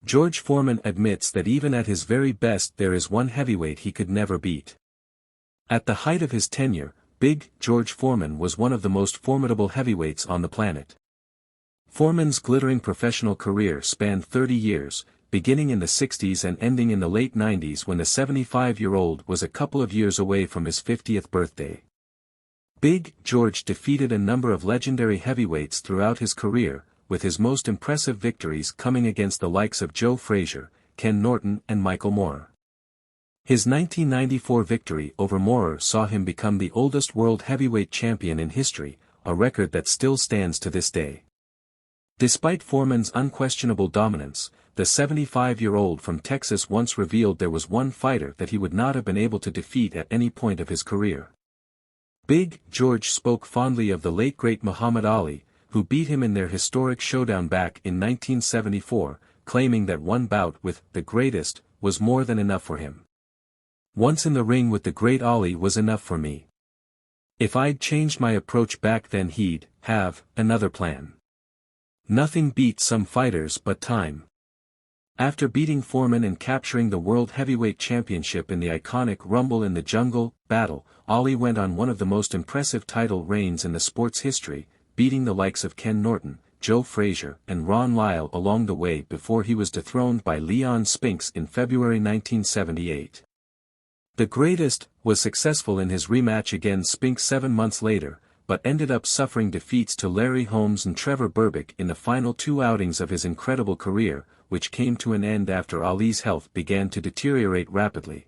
George Foreman admits that even at his very best there is one heavyweight he could never beat. At the height of his tenure, Big George Foreman was one of the most formidable heavyweights on the planet. Foreman's glittering professional career spanned 30 years, beginning in the 60s and ending in the late 90s when the 75-year-old was a couple of years away from his 50th birthday. Big George defeated a number of legendary heavyweights throughout his career, with his most impressive victories coming against the likes of Joe Frazier, Ken Norton and Michael Moorer. His 1994 victory over Moorer saw him become the oldest world heavyweight champion in history, a record that still stands to this day. Despite Foreman's unquestionable dominance, the 75-year-old from Texas once revealed there was one fighter that he would not have been able to defeat at any point of his career. Big George spoke fondly of the late great Muhammad Ali, who beat him in their historic showdown back in 1974, claiming that one bout with the greatest was more than enough for him. Once in the ring with the great Ali was enough for me. If I'd changed my approach back then he'd have another plan. Nothing beats some fighters but time. After beating Foreman and capturing the World Heavyweight Championship in the iconic Rumble in the Jungle battle, Ali went on one of the most impressive title reigns in the sport's history, beating the likes of Ken Norton, Joe Frazier and Ron Lyle along the way before he was dethroned by Leon Spinks in February 1978. The greatest was successful in his rematch against Spinks 7 months later, but ended up suffering defeats to Larry Holmes and Trevor Berbick in the final 2 outings of his incredible career, which came to an end after Ali's health began to deteriorate rapidly.